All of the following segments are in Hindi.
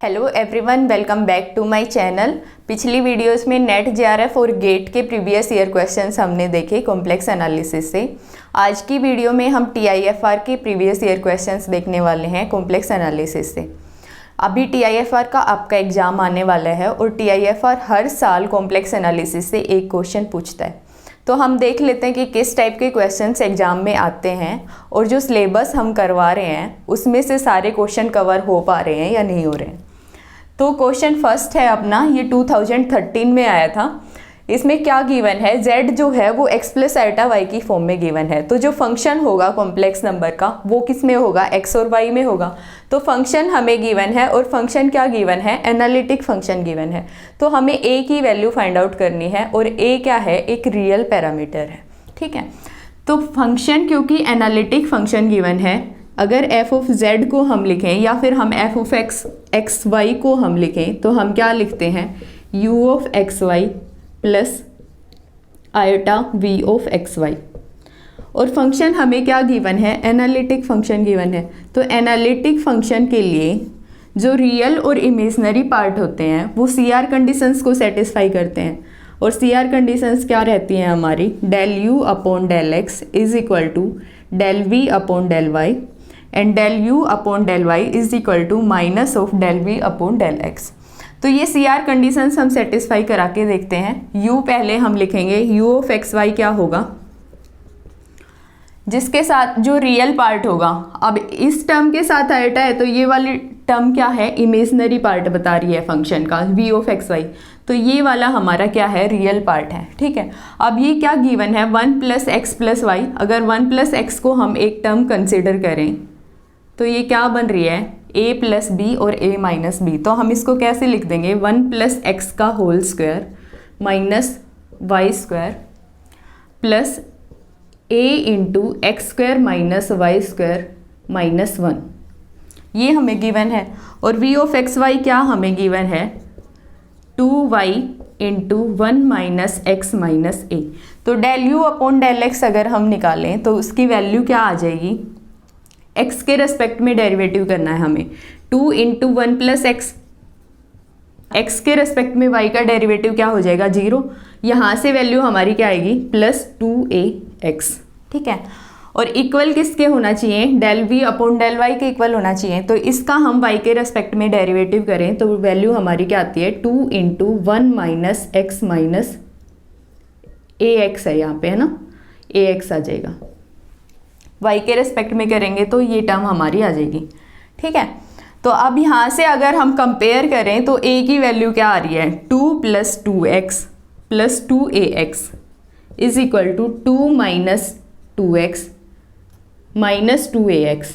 Hello everyone, welcome back to my channel. पिछली वीडियोस में नेट जेआरएफ और गेट के प्रीवियस ईयर क्वेश्चंस हमने देखे कॉम्प्लेक्स एनालिसिस से। आज की वीडियो में हम टीआईएफआर के प्रीवियस ईयर क्वेश्चंस देखने वाले हैं कॉम्प्लेक्स एनालिसिस से। अभी टीआईएफआर का आपका एग्जाम आने वाला है और टीआईएफआर हर साल कॉम्प्लेक्स एनालिसिस से एक क्वेश्चन पूछता है। तो हम देख लेते हैं कि किस टाइप के क्वेश्चंस एग्जाम में आते हैं और जो सिलेबस हम करवा रहे हैं उसमें से सारे क्वेश्चन कवर हो पा रहे हैं या नहीं हो रहे हैं। तो क्वेश्चन फर्स्ट है अपना, ये 2013 में आया था। इसमें क्या गिवन है, z जो है वो x प्लस आइटा y की फॉर्म में गिवन है। तो जो फंक्शन होगा कॉम्प्लेक्स नंबर का वो किस में होगा, x और y में होगा। तो फंक्शन हमें गिवन है और फंक्शन क्या गिवन है, एनालिटिक फंक्शन गिवन है। तो हमें a की वैल्यू फाइंड आउट करनी है और a क्या है, एक रियल पैरामीटर है। ठीक है, तो फंक्शन क्योंकि एनालिटिक फंक्शन गिवन है, अगर f ऑफ z को हम लिखें या फिर हम f ऑफ x y को हम लिखें तो हम क्या लिखते हैं, u of x y plus iota v of x y. और फंक्शन हमें क्या गिवन है, एनालिटिक फंक्शन गिवन है। तो एनालिटिक फंक्शन के लिए जो रियल और इमेजनरी पार्ट होते हैं वो CR कंडीशंस को सेटिस्फाई करते हैं। और CR कंडीशंस क्या रहती हैं हमारी, del u upon del x is equal to del v upon del y and del u upon del y is equal to minus of del v upon del x. तो ये CR कंडीशंस हम सेटिस्फाई करा के देखते हैं। u पहले हम लिखेंगे, u ऑफ एक्स वाई क्या होगा, जिसके साथ जो रियल पार्ट होगा। अब इस टर्म के साथ आइटा है तो ये वाली टर्म क्या है, इमेजनरी पार्ट बता रही है फंक्शन का, v ऑफ एक्स वाई। तो ये वाला हमारा क्या है, रियल पार्ट है। ठीक है, अब ये क्या गिवन है, 1 प्लस एक्स प्लस वाई। अगर 1 प्लस एक्स को हम एक टर्म कंसिडर करें तो ये क्या बन रही है, a प्लस बी और a माइनस बी। तो हम इसको कैसे लिख देंगे, 1 प्लस एक्स का whole square minus y square plus a into x square minus y square minus 1, ये हमें गिवन है। और v ऑफ एक्स वाई क्या हमें गिवन है, 2y into 1 minus x minus a। तो del u upon del x अगर हम निकालें तो उसकी वैल्यू क्या आ जाएगी, x के रेस्पेक्ट में डेरिवेटिव करना है हमें, 2 इंटू 1 प्लस एक्स, एक्स के रेस्पेक्ट में y का डेरिवेटिव क्या हो जाएगा, 0। यहाँ से वैल्यू हमारी क्या आएगी, प्लस 2ax। ठीक है, और इक्वल किसके होना चाहिए, del v upon del y के इक्वल होना चाहिए। तो इसका हम y के रेस्पेक्ट में डेरिवेटिव करें तो वैल्यू हमारी क्या आती है, 2 into 1 minus x minus ax है यहाँ पे, है ना, ax आ जाएगा। y के रेस्पेक्ट में करेंगे तो ये टर्म हमारी आ जाएगी। ठीक है, तो अब यहाँ से अगर हम कंपेयर करें तो a की वैल्यू क्या आ रही है, 2 plus 2x plus 2ax is equal to 2 minus 2x minus 2ax।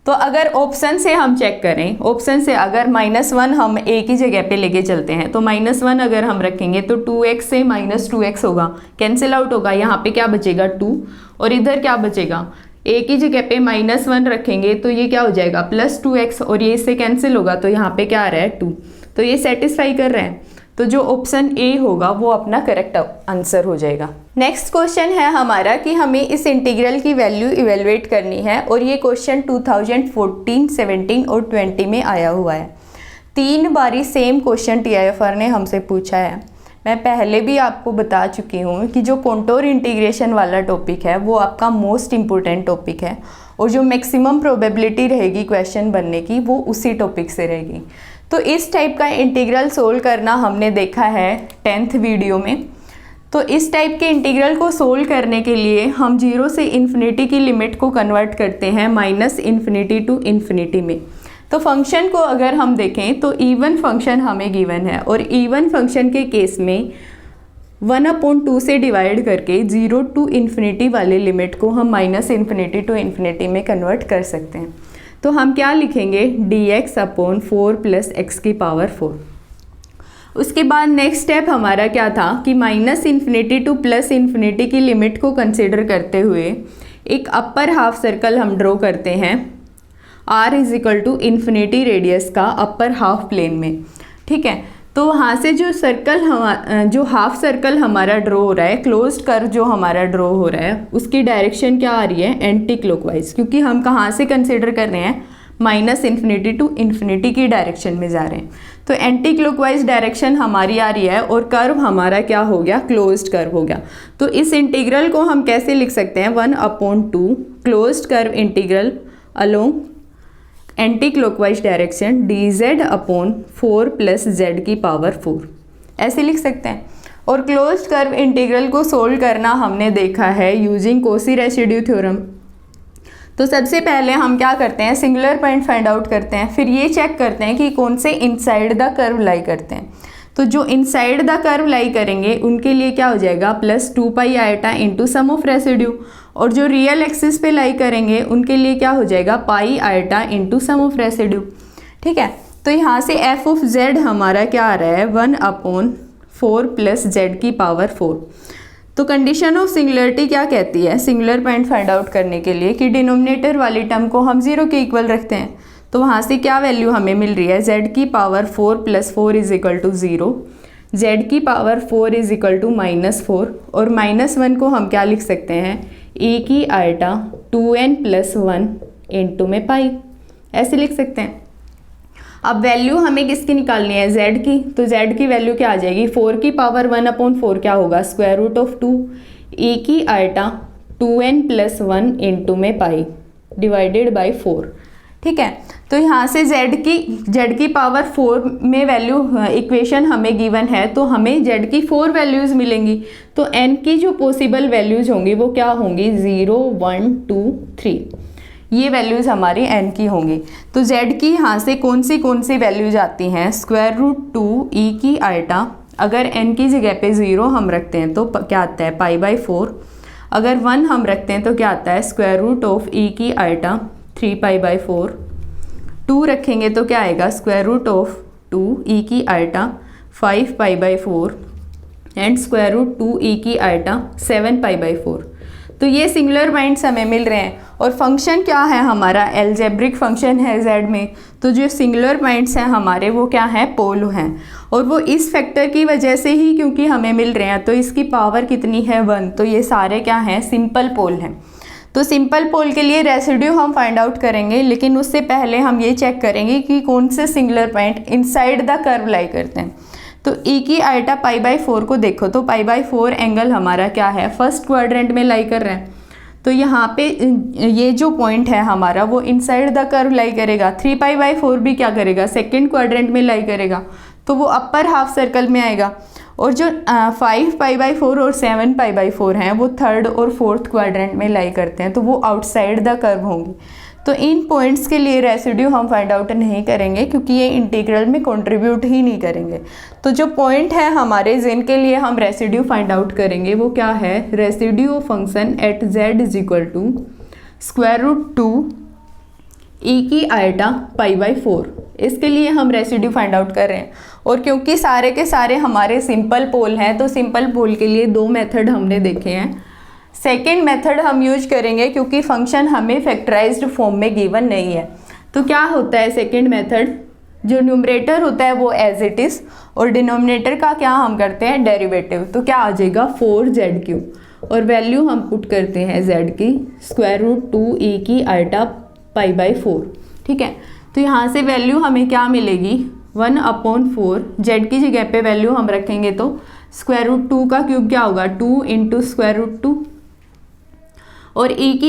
तो अगर ऑप्शन से हम चेक करें, ऑप्शन से अगर -1 हम a की जगह पे लेके चलते हैं तो -1 अगर हम रखेंगे तो 2x से माइनस 2x होगा, कैंसिल आउट होगा। यहाँ पे क्या बचेगा, 2, और इधर क्या बचेगा, a की जगह पे -1 रखेंगे तो ये क्या हो जाएगा, प्लस 2x, और ये इससे कैंसिल होगा तो यहाँ पे क्या आ रहा है, 2। तो ये सेटिस्फाई कर रहे हैं। तो जो ऑप्शन ए होगा वो अपना करेक्ट आंसर हो जाएगा। नेक्स्ट क्वेश्चन है हमारा कि हमें इस इंटीग्रल की वैल्यू इवेलुएट करनी है और ये क्वेश्चन 2014, 17 और 20 में आया हुआ है। 3 बारी सेम क्वेश्चन टीआईएफआर ने हमसे पूछा है। मैं पहले भी आपको बता चुकी हूँ कि जो कॉन्टूर इंटीग्रेशन वाला टॉपिक है वो आपका मोस्ट इम्पोर्टेंट टॉपिक है और जो मैक्सिमम प्रोबेबिलिटी रहेगी क्वेश्चन बनने की वो उसी टॉपिक से रहेगी। तो इस टाइप का इंटीग्रल सोल्व करना हमने देखा है 10th वीडियो में। तो इस टाइप के इंटीग्रल को सोल्व करने के लिए हम 0 से इन्फिनिटी की लिमिट को कन्वर्ट करते हैं -∞ टू इन्फिनिटी में। तो फंक्शन को अगर हम देखें तो इवन फंक्शन हमें गिवन है और इवन फंक्शन के केस में 1/2 से डिवाइड करके 0 टू इन्फिनिटी वाले लिमिट को हम -∞ टू इन्फिनिटी में कन्वर्ट कर सकते हैं। तो हम क्या लिखेंगे, dx अपॉन 4 प्लस एक्स की पावर 4। उसके बाद नेक्स्ट स्टेप हमारा क्या था कि -∞ टू +∞ की लिमिट को कंसिडर करते हुए एक अपर हाफ सर्कल हम ड्रॉ करते हैं r is equal to infinity radius का अपर हाफ प्लेन में। ठीक है, तो वहाँ से जो सर्कल जो हाफ सर्कल हमारा ड्रॉ हो रहा है, क्लोज्ड कर्व जो हमारा ड्रॉ हो रहा है उसकी डायरेक्शन क्या आ रही है, एंटी क्लॉकवाइज, क्योंकि हम कहाँ से कंसिडर कर रहे हैं, माइनस इन्फिनिटी टू इन्फिनिटी की डायरेक्शन में जा रहे हैं। तो एंटी क्लॉकवाइज डायरेक्शन हमारी आ रही है और कर्व हमारा क्या हो गया, क्लोज्ड कर्व हो गया। तो इस इंटीग्रल को हम कैसे लिख सकते हैं, 1/2 closed curve integral along anti clockwise direction dz/4 + z⁴ ऐसे लिख सकते हैं। और क्लोज्ड कर्व इंटीग्रल को सोल्व करना हमने देखा है यूजिंग कोसी रेसिड्यू थ्योरम। तो सबसे पहले हम क्या करते हैं, सिंगुलर पॉइंट फाइंड आउट करते हैं, फिर ये चेक करते हैं कि कौन से इनसाइड द कर्व लाई करते हैं। तो जो इनसाइड द कर्व लाई करेंगे उनके लिए क्या हो जाएगा, +2πi into sum of residue, और जो रियल एक्सिस पे लाई करेंगे उनके लिए क्या हो जाएगा, πi into sum of residue. ठीक है, तो यहाँ से f(z) हमारा क्या आ रहा है, 1/4 + z⁴। तो कंडीशन ऑफ सिंगुलरिटी क्या कहती है, सिंगुलर पॉइंट फाइंड आउट करने के लिए कि डिनोमिनेटर वाली टर्म को हम 0 के इक्वल रखते हैं। तो वहाँ से क्या वैल्यू हमें मिल रही है, z⁴ + 4 = 0, z⁴ -4 और -1 को हम क्या लिख सकते हैं, e⁻ 2n + 1 इंटू में पाई, ऐसे लिख सकते हैं। अब वैल्यू हमें किसकी निकालनी है, z की। तो z की वैल्यू क्या आ जाएगी, 4 की पावर 1/4 क्या होगा, √2 e⁻ 2n + 1 इंटू में पाई डिवाइडेड बाई 4। ठीक है, तो यहाँ से z की पावर 4 में वैल्यू इक्वेशन हमें गिवन है, तो हमें z की 4 वैल्यूज़ मिलेंगी। तो n की जो पॉसिबल वैल्यूज़ होंगी वो क्या होंगी, 0, 1, 2, 3, ये वैल्यूज़ हमारी n की होंगी। तो z की यहाँ से कौन सी वैल्यूज आती हैं, √2 e⁻, अगर n की जगह पे 0 हम रखते हैं तो क्या आता है, π/4, अगर 1 हम रखते हैं तो क्या आता है, √e⁻, 3π/4, 2 रखेंगे तो क्या आएगा, √2 e⁻, 5π/4 एंड √2 e⁻, 7π/4। तो ये सिंगुलर पॉइंट्स हमें मिल रहे हैं और फंक्शन क्या है हमारा, एल्जेब्रिक फंक्शन है z में। तो जो सिंगुलर पॉइंट्स हैं हमारे वो क्या हैं, पोल हैं, और वो इस फैक्टर की वजह से ही क्योंकि हमें मिल रहे हैं, तो इसकी पावर कितनी है, 1। तो ये सारे क्या हैं, सिंपल पोल हैं। तो सिंपल पोल के लिए रेसिड्यू हम फाइंड आउट करेंगे, लेकिन उससे पहले हम ये चेक करेंगे कि कौन से singular point inside the curve lie करते हैं। तो e⁻ π/4 को देखो, तो π/4 एंगल हमारा क्या है, फर्स्ट क्वाड्रेंट में लाई कर रहे हैं। तो यहाँ पे ये जो पॉइंट है हमारा वो इनसाइड द कर्व लाई करेगा। 3π/4 भी क्या करेगा, सेकेंड क्वाड्रेंट में लाई करेगा, तो वो अपर हाफ सर्कल में आएगा। और जो 5π/4 और 7π/4 हैं वो थर्ड और फोर्थ क्वाड्रेंट में लाई करते हैं, तो वो आउटसाइड द कर्व होंगी। तो इन पॉइंट्स के लिए रेसिड्यू हम फाइंड आउट नहीं करेंगे क्योंकि ये इंटीग्रल में कंट्रीब्यूट ही नहीं करेंगे। तो जो पॉइंट है हमारे जिनके लिए हम रेसिड्यू फाइंड आउट करेंगे वो क्या है, residue function at z √2 e⁻ π/4। इसके लिए हम रेसिड्यू फाइंड आउट कर रहे हैं। और क्योंकि सारे के सारे हमारे सिंपल पोल हैं, तो सिंपल पोल के लिए 2 मेथड हमने देखे हैं। सेकेंड मेथड हम यूज करेंगे क्योंकि फंक्शन हमें फैक्टराइज्ड फॉर्म में गिवन नहीं है। तो क्या होता है सेकेंड मेथड, जो न्यूमरेटर होता है वो एज इट इज़ और डिनोमिनेटर का क्या हम करते हैं, डेरिवेटिव। तो क्या आ जाएगा 4z³ और वैल्यू हम पुट करते हैं z की √2 e⁻ π/4। ठीक है, तो यहाँ से वैल्यू हमें क्या मिलेगी, 1/4, z की जगह पे वैल्यू हम रखेंगे तो √2 का क्यूब क्या होगा, 2 इंटू √2, और e⁻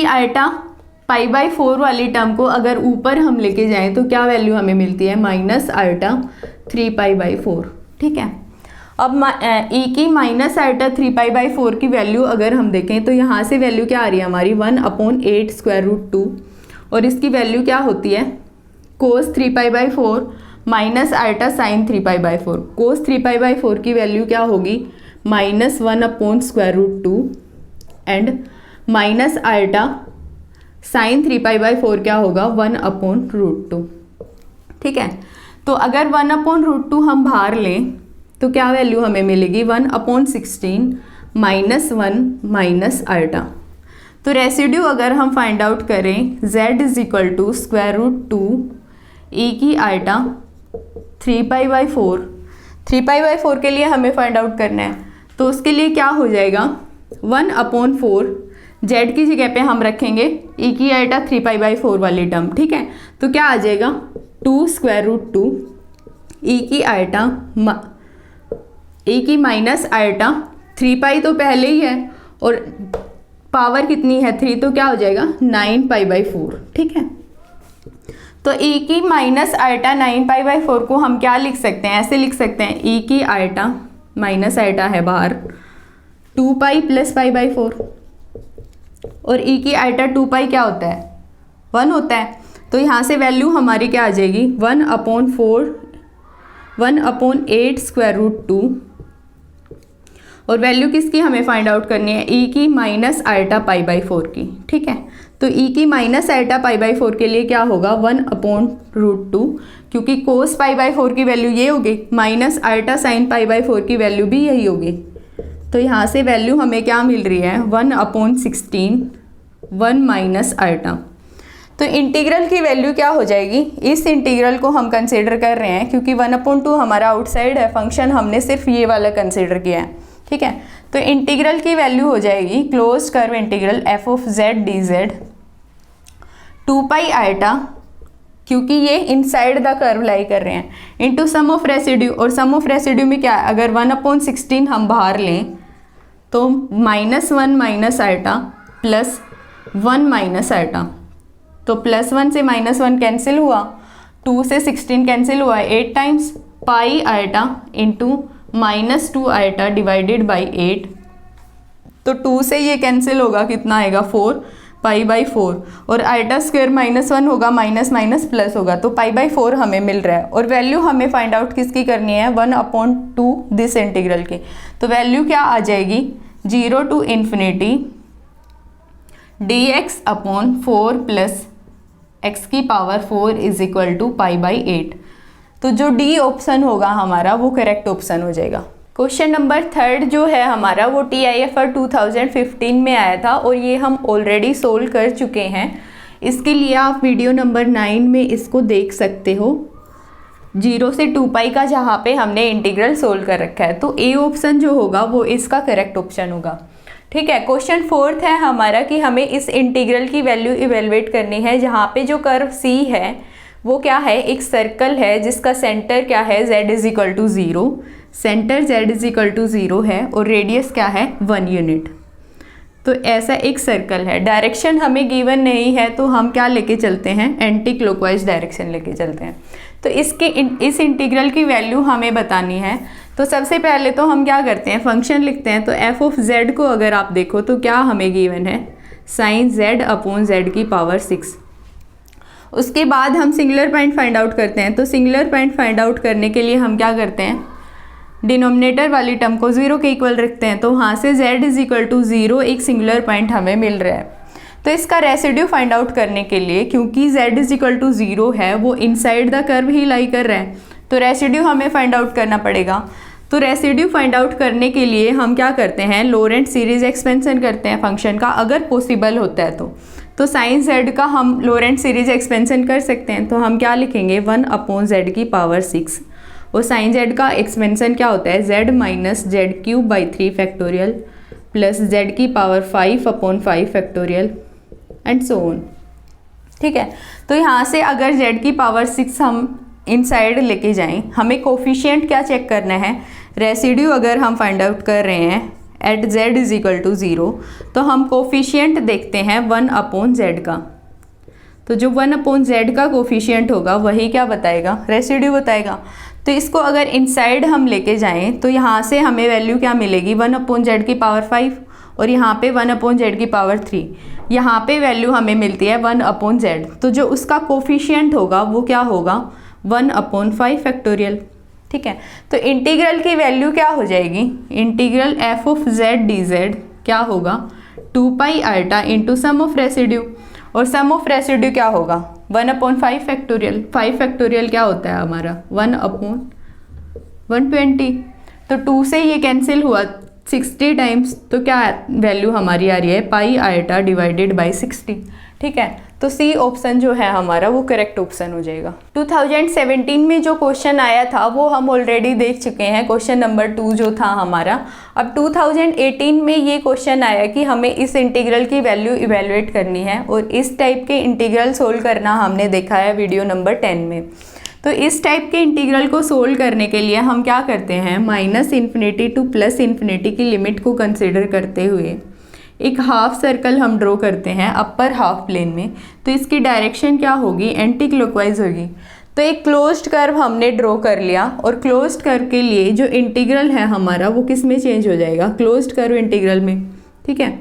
π/4 वाली टर्म को अगर ऊपर हम लेके जाएं तो क्या वैल्यू हमें मिलती है, -i 3π/4। ठीक है, अब e की -i 3π/4 की वैल्यू अगर हम देखें तो यहाँ से वैल्यू क्या आ रही है हमारी, 1/8 √2, और इसकी वैल्यू क्या होती है, cos 3π/4 -i sin 3π/4। cos 3π/4 की वैल्यू क्या होगी, -1/√2 एंड -i sin 3π/4 क्या होगा, 1/√2। ठीक है, तो अगर 1/√2 हम बाहर लें तो क्या वैल्यू हमें मिलेगी, 1/16 -1 -i। तो रेसिड्यू अगर हम फाइंड आउट करें, z √2 e⁻ 3π/4, 3π/4 के लिए हमें फाइंड आउट करना है, तो उसके लिए क्या हो जाएगा, 1/4 जेड की जगह पे हम रखेंगे e की आइटा 3π/4 वाली टर्म, ठीक है। तो क्या आ जाएगा 2√2 e की आइटा e की माइनस आइटा 3π तो पहले ही है और पावर कितनी है 3, तो क्या हो जाएगा 9π/4, ठीक है। तो e की माइनस आइटा 9π/4 को हम क्या लिख सकते हैं, ऐसे लिख सकते हैं e की आइटा माइनस आइटा है बाहर 2π + π/4 और e की आइटा 2π क्या होता है 1 होता है। तो यहाँ से वैल्यू हमारी क्या आ जाएगी 1/8√2 और वैल्यू किसकी हमें फाइंड आउट करनी है e की माइनस आइटा π/4 की, ठीक है। तो e की माइनस आइटा π/4 के लिए क्या होगा 1/√2 क्योंकि कोस π/4 की वैल्यू ये होगी माइनस आइटा साइन π/4 की वैल्यू भी यही होगी। तो यहाँ से वैल्यू हमें क्या मिल रही है 1/16 1 माइनस आइटा। तो इंटीग्रल की वैल्यू क्या हो जाएगी, इस इंटीग्रल को हम कंसीडर कर रहे हैं क्योंकि 1/2 हमारा आउटसाइड है, फंक्शन हमने सिर्फ ये वाला कंसीडर किया है, ठीक है। तो इंटीग्रल की वैल्यू हो जाएगी close curve integral f(z) dz 2π iota क्योंकि ये इनसाइड द कर्व लाई कर रहे हैं इनटू सम ऑफ रेसिड्यू, और सम ऑफ रेसिड्यू में क्या है अगर 1/16 हम बाहर लें तो -1 minus iota plus 1 minus iota, तो +1 से -1 कैंसिल हुआ, 2 से 16 कैंसिल हुआ 8 times pi iota into -2 iota divided by 8। तो 2 से ये कैंसिल होगा कितना आएगा 4π/4 और आइटा स्क्वायर -1 होगा माइनस माइनस प्लस होगा तो π/4 हमें मिल रहा है। और वैल्यू हमें फाइंड आउट किसकी करनी है 1/2 दिस इंटीग्रल की। तो वैल्यू क्या आ जाएगी 0 to ∞ dx/4 + x⁴ is equal to π/8। तो जो डी ऑप्शन होगा हमारा वो करेक्ट ऑप्शन हो जाएगा। क्वेश्चन नंबर 3 जो है हमारा वो TIFR 2015 में आया था और ये हम ऑलरेडी सोल्व कर चुके हैं। इसके लिए आप वीडियो नंबर 9 में इसको देख सकते हो, 0 से 2π का जहाँ पे हमने इंटीग्रल सोल्व कर रखा है। तो ए ऑप्शन जो होगा वो इसका करेक्ट ऑप्शन होगा, ठीक है। क्वेश्चन 4 है हमारा कि हमें इस इंटीग्रल की वैल्यू इवेलुएट करनी है जहाँ पे जो कर्व C है वो क्या है एक सर्कल है जिसका सेंटर क्या है z = 0, सेंटर z = 0 है और रेडियस क्या है 1 यूनिट। तो ऐसा एक सर्कल है, डायरेक्शन हमें गिवन नहीं है तो हम क्या लेके चलते हैं एंटी क्लॉकवाइज डायरेक्शन लेके चलते हैं। तो इस इंटीग्रल की वैल्यू हमें बतानी है। तो सबसे पहले तो हम क्या करते हैं फंक्शन लिखते हैं। तो f(z) को अगर आप देखो तो क्या हमें गिवन है sin z/z⁴। उसके बाद हम सिंगुलर पॉइंट फाइंड आउट करते हैं। तो सिंगुलर पॉइंट फाइंड आउट करने के लिए हम क्या करते हैं डिनोमिनेटर वाली टर्म को 0 के इक्वल रखते हैं। तो वहाँ से z = 0 एक सिंगुलर पॉइंट हमें मिल रहा है। तो इसका रेसिड्यू फाइंड आउट करने के लिए क्योंकि z = 0 है वो इनसाइड द कर्व ही लाई कर रहा है तो रेसिड्यू हमें फाइंड आउट करना पड़ेगा। तो रेसिड्यू फाइंड आउट करने के लिए हम क्या करते हैं लोरेंट सीरीज एक्सपेंशन करते हैं फंक्शन का, अगर पॉसिबल होता है तो sin z का हम लोरेंट सीरीज एक्सपेंशन कर सकते हैं। तो हम क्या लिखेंगे 1/z⁴ और sin z का एक्सपेंशन क्या होता है z - z³ / 3 plus z⁵/5 and so on, ठीक है। तो यहाँ से अगर z�6 हम इनसाइड लेके जाएं, हमें कोफिशिएंट क्या चेक करना है रेसिड्यू अगर हम फाइंड आउट कर रहे हैं एट z = 0 तो हम कोफिशिएंट देखते हैं 1/z का। तो जो 1/z का कोफिशिएंट होगा वही क्या बताएगा रेसिड्यू बताएगा। तो इसको अगर इनसाइड हम लेके जाएं तो यहाँ से हमें वैल्यू क्या मिलेगी 1/z⁵ और यहाँ पे 1/z⁵। यहाँ पे वैल्यू हमें मिलती है 1/z। तो जो उसका कोफिशिएंट होगा वो क्या होगा 1/5, ठीक है। तो इंटीग्रल की वैल्यू क्या हो जाएगी इंटीग्रल f(z) dz क्या होगा 2π iota into sum of residue और सम ऑफ रेसिड्यू क्या होगा 1/5। 5 फैक्टोरियल क्या होता है हमारा 1/120। तो 2 से ये कैंसिल हुआ 60 टाइम्स, तो क्या वैल्यू हमारी आ रही है पाई आयटा डिवाइडेड बाई 60। ठीक है, तो सी ऑप्शन जो है हमारा वो करेक्ट ऑप्शन हो जाएगा। 2017 में जो क्वेश्चन आया था वो हम ऑलरेडी देख चुके हैं, क्वेश्चन नंबर 2 जो था हमारा। अब 2018 में ये क्वेश्चन आया कि हमें इस इंटीग्रल की वैल्यू इवेलुएट करनी है, और इस टाइप के इंटीग्रल सोल्व करना हमने देखा है वीडियो नंबर 10 में। तो इस टाइप के इंटीग्रल को सोल्व करने के लिए हम क्या करते हैं, -∞ टू +∞ की लिमिट को कंसिडर करते हुए एक हाफ सर्कल हम ड्रॉ करते हैं अपर हाफ प्लेन में। तो इसकी डायरेक्शन क्या होगी, एंटी क्लॉकवाइज होगी। तो एक क्लोज्ड कर्व हमने ड्रॉ कर लिया, और क्लोज्ड कर्व के लिए जो इंटीग्रल है हमारा वो किस में चेंज हो जाएगा, क्लोज्ड कर्व इंटीग्रल में। ठीक है,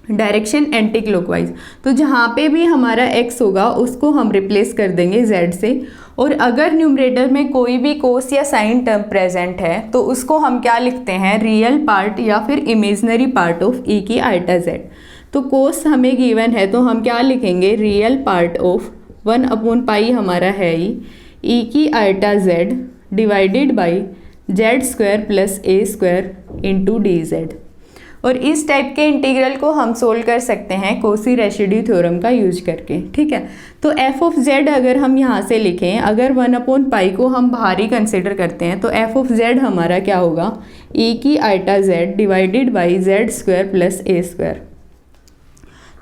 डायरेक्शन एंटी क्लॉकवाइज। तो जहाँ पे भी हमारा x होगा उसको हम रिप्लेस कर देंगे z से, और अगर न्यूमरेटर में कोई भी कोस या साइन टर्म प्रेजेंट है तो उसको हम क्या लिखते हैं, रियल पार्ट या फिर इमेजनरी पार्ट ऑफ e की आयटा z। तो कोस हमें गिवन है तो हम क्या लिखेंगे, रियल पार्ट ऑफ 1/पाई हमारा है e की eta z divided by z² + a² into dz। और इस टाइप के इंटीग्रल को हम सोल्व कर सकते हैं कोसी रेसिड्यू थ्योरम का यूज करके। ठीक है, तो f ऑफ z अगर हम यहाँ से लिखें, अगर 1/पाई को हम बाहर ही कंसिडर करते हैं तो f ऑफ z हमारा क्या होगा, e की eta z divided by z² + a²।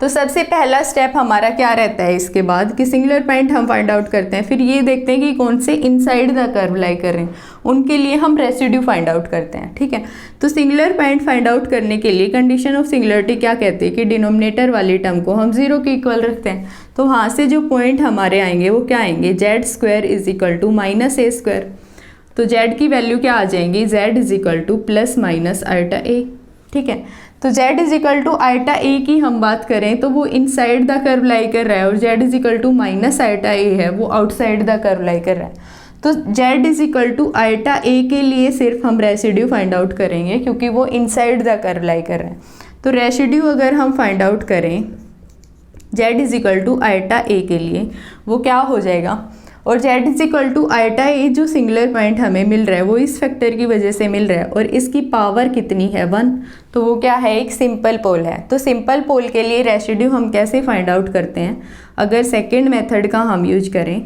तो सबसे पहला स्टेप हमारा क्या रहता है इसके बाद कि सिंगुलर पॉइंट हम फाइंड आउट करते हैं, फिर ये देखते हैं कि कौन से इनसाइड द कर्व लाई कर रहे हैं, उनके लिए हम रेसिड्यू फाइंड आउट करते हैं। ठीक है, तो सिंगुलर पॉइंट फाइंड आउट करने के लिए कंडीशन ऑफ सिंगुलरिटी क्या कहते हैं कि डिनोमिनेटर वाली टर्म को हम 0 के इक्वल रखते हैं। तो वहाँ से जो पॉइंट हमारे आएंगे वो क्या आएंगे, z² = -a²। तो z की वैल्यू क्या आ जाएंगी, z ± आयटा a। ठीक है, तो z आयटा a की हम बात करें तो वो इनसाइड द कर्व लाई कर रहा है, और z आयटा a है वो आउटसाइड द कर्व लाई कर रहा है। तो z आयटा a के लिए सिर्फ हम रेसिड्यू फाइंड आउट करेंगे क्योंकि वो इनसाइड द कर्व लाई कर रहा है। तो रेसिड्यू अगर हम फाइंड आउट करें z आयटा a के लिए वो क्या हो जाएगा, और z आयटा a जो सिंगुलर पॉइंट हमें मिल रहा है वो इस फैक्टर की वजह से मिल रहा है, और इसकी पावर कितनी है 1। तो वो क्या है, एक सिंपल पोल है। तो सिंपल पोल के लिए रेसिड्यू हम कैसे फाइंड आउट करते हैं, अगर सेकेंड मेथड का हम यूज करें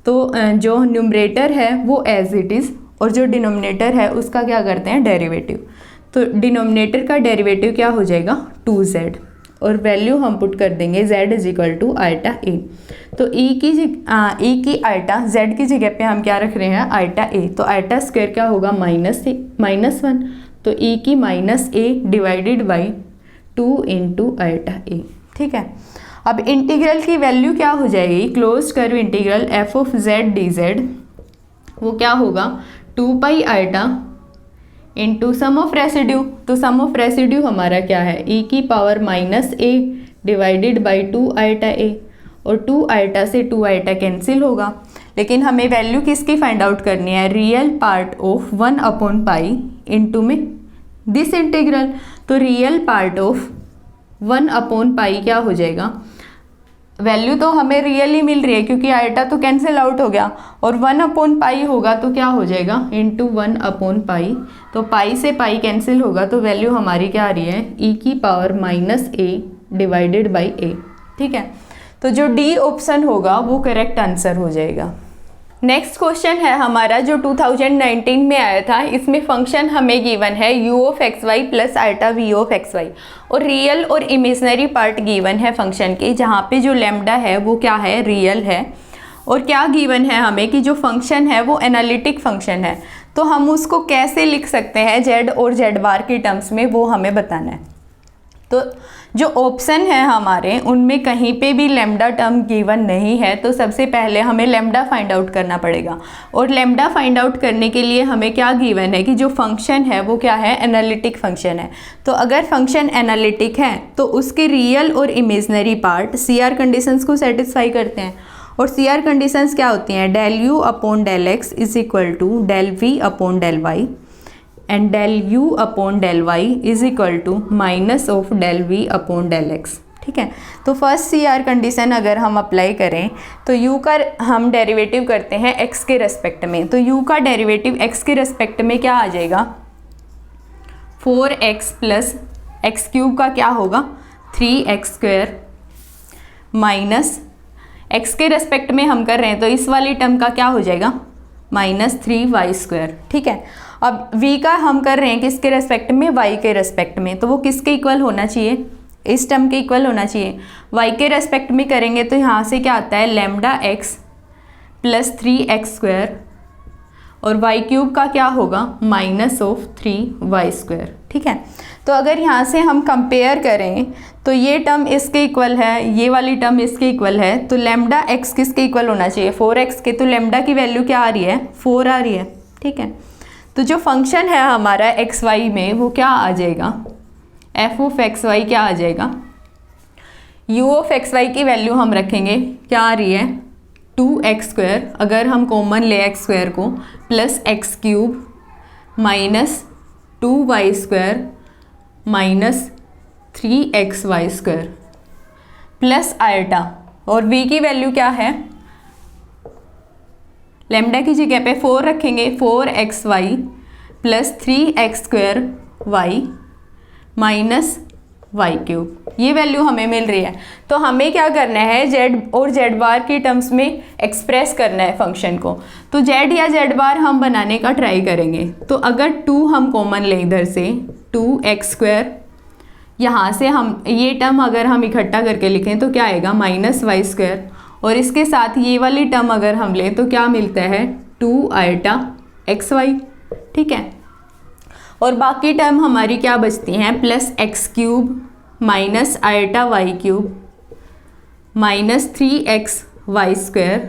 तो जो न्यूमरेटर है वो एज इट इज़, और जो डिनोमिनेटर है उसका क्या करते हैं, डेरिवेटिव। तो डिनोमिनेटर का डेरिवेटिव क्या हो जाएगा, 2z, और वैल्यू हम पुट कर देंगे z आयटा a। तो e की आयटा z की जगह पे हम क्या रख रहे हैं, आयटा a। तो आयटा स्क्वायर क्या होगा, -1। तो e की -a divided by 2 into eta a। ठीक है, अब इंटीग्रल की वैल्यू क्या हो जाएगी, close curve integral f of z dz वो क्या होगा, 2 iota into sum of residue. तो सम ऑफ रेसिड्यू हमारा क्या है, e की power -a divided by 2 iota a, और 2 आयटा से 2 आयटा कैंसिल होगा। लेकिन हमें वैल्यू किसकी फाइंड आउट करनी है, रियल पार्ट ऑफ 1/पाई इंटू में दिस इंटीग्रल। तो रियल पार्ट ऑफ 1/पाई क्या हो जाएगा, वैल्यू तो हमें रियल ही मिल रही है क्योंकि आयटा तो कैंसिल आउट हो गया, और 1/पाई होगा तो क्या हो जाएगा, इंटू 1/पाई। तो पाई से पाई कैंसिल होगा तो वैल्यू हमारी क्या आ रही है, e की power -a divided by a। ठीक है, तो जो डी ऑप्शन होगा वो करेक्ट आंसर हो जाएगा। नेक्स्ट क्वेश्चन है हमारा जो 2019 में आया था। इसमें फंक्शन हमें गिवन है u of x y plus iota v of x y, और रियल और इमेजनरी पार्ट गिवन है फंक्शन के, जहाँ पे जो लैम्डा है वो क्या है, रियल है। और क्या गिवन है हमें कि जो फंक्शन है वो एनालिटिक फंक्शन है। तो हम उसको कैसे लिख सकते हैं z और z बार के टर्म्स में, वो हमें बताना है। तो जो ऑप्शन है हमारे उनमें कहीं पे भी लैम्डा टर्म गिवन नहीं है, तो सबसे पहले हमें लैम्डा फाइंड आउट करना पड़ेगा। और लैम्डा फाइंड आउट करने के लिए हमें क्या गिवन है कि जो फंक्शन है वो क्या है, एनालिटिक फंक्शन है। तो अगर फंक्शन एनालिटिक है तो उसके रियल और इमेजनरी पार्ट CR कंडीशंस को सेटिस्फाई करते हैं। और CR कंडीशंस क्या होती हैं, del u upon del x is equal to del v upon del y, and del u upon del y is equal to minus of del v upon del x। ठीक है, तो फर्स्ट CR कंडीशन अगर हम अप्लाई करें तो u का हम डेरिवेटिव करते हैं x के रेस्पेक्ट में। तो u का डेरिवेटिव x के रेस्पेक्ट में क्या आ जाएगा, 4x प्लस एक्स क्यूब का क्या होगा 3x² माइनस x के रेस्पेक्ट में हम कर रहे हैं तो इस वाली टर्म का क्या हो जाएगा -3y²। ठीक है, अब v का हम कर रहे हैं किसके रेस्पेक्ट में, y के रेस्पेक्ट में, तो वो किसके इक्वल होना चाहिए, इस टर्म के इक्वल होना चाहिए। y के रेस्पेक्ट में करेंगे तो यहाँ से क्या आता है λx प्लस 3x² और y³ का क्या होगा -3y²। ठीक है, तो अगर यहाँ से हम कंपेयर करें तो ये टर्म इसके इक्वल है, ये वाली टर्म इसके इक्वल है, तो λx किसके इक्वल होना चाहिए 4x के, तो लैम्डा की वैल्यू क्या आ रही है 4 आ रही है। ठीक है, तो जो फंक्शन है हमारा xy में वो क्या आ जाएगा f(x y) क्या आ जाएगा u(x y) की वैल्यू हम रखेंगे क्या आ रही है 2x², अगर हम कॉमन ले x² को, plus x³ minus 2y² minus 3xy² plus eta, और v की वैल्यू क्या है लैम्डा की जगह पे 4 रखेंगे 4xy plus 3x² minus y³, ये वैल्यू हमें मिल रही है। तो हमें क्या करना है z और z बार की टर्म्स में एक्सप्रेस करना है फंक्शन को, तो z या z बार हम बनाने का ट्राई करेंगे। तो अगर 2 हम कॉमन लें इधर से 2x², यहाँ से हम ये टर्म अगर हम इकट्ठा करके लिखें तो क्या आएगा -y², और इसके साथ ये वाली टर्म अगर हम लें तो क्या मिलता है 2i⁻xy। ठीक है, और बाकी टर्म हमारी क्या बचती हैं plus x³ minus i⁻y³ minus 3xy²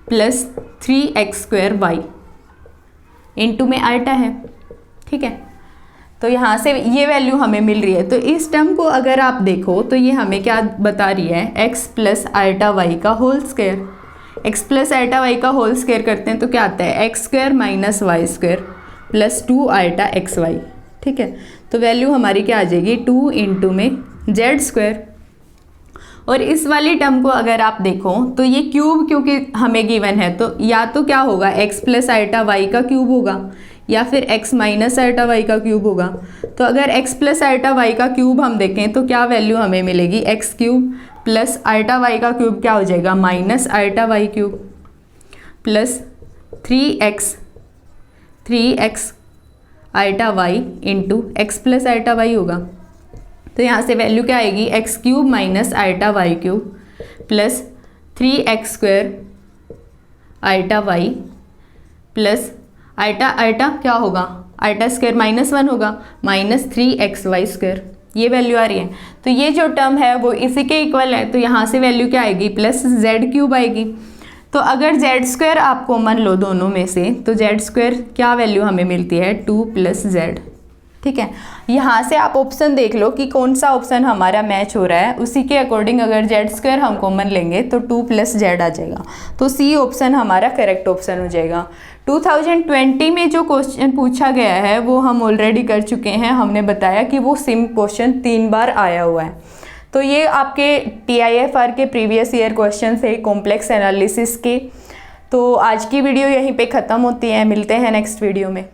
plus 3x²y into में आयटा है। ठीक है, तो यहाँ से ये वैल्यू हमें मिल रही है। तो इस टर्म को अगर आप देखो तो ये हमें क्या बता रही है x प्लस i⁻y का whole square, x plus i⁻y का होल स्क्वायर करते हैं तो क्या आता है x² minus y² plus 2i⁻xy। ठीक है, तो वैल्यू हमारी क्या आ जाएगी 2 इंटू में z²। और इस वाली टर्म को अगर आप देखो तो ये क्यूब क्योंकि हमें गिवन है तो या तो क्या होगा x प्लस i⁻y का क्यूब होगा या फिर x माइनस i⁻y का क्यूब होगा। तो अगर x प्लस i⁻y का क्यूब हम देखें तो क्या वैल्यू हमें मिलेगी x³ प्लस i⁻y का क्यूब क्या हो जाएगा minus i⁻y³ plus 3x i⁻y into x plus i⁻y होगा। तो यहाँ से वैल्यू क्या आएगी x³ minus i⁻y³ plus 3x² i⁻y plus iota क्या होगा i² -1 होगा माइनस 3xy², ये वैल्यू आ रही है। तो ये जो टर्म है वो इसी के इक्वल है, तो यहाँ से वैल्यू क्या आएगी प्लस z³ आएगी। तो अगर z² आप कॉमन लो दोनों में से तो z² क्या वैल्यू हमें मिलती है 2 + z। ठीक है, यहाँ से आप ऑप्शन देख लो कि कौन सा ऑप्शन हमारा मैच हो रहा है, उसी के अकॉर्डिंग अगर z² हम कॉमन लेंगे तो 2 + z आ जाएगा, तो सी ऑप्शन हमारा करेक्ट ऑप्शन हो जाएगा। 2020 में जो क्वेश्चन पूछा गया है वो हम ऑलरेडी कर चुके हैं, हमने बताया कि वो सिम क्वेश्चन 3 बार आया हुआ है। तो ये आपके TIFR के प्रीवियस ईयर क्वेश्चन थे कॉम्प्लेक्स एनालिसिस के। तो आज की वीडियो यहीं पे ख़त्म होती है, मिलते हैं नेक्स्ट वीडियो में।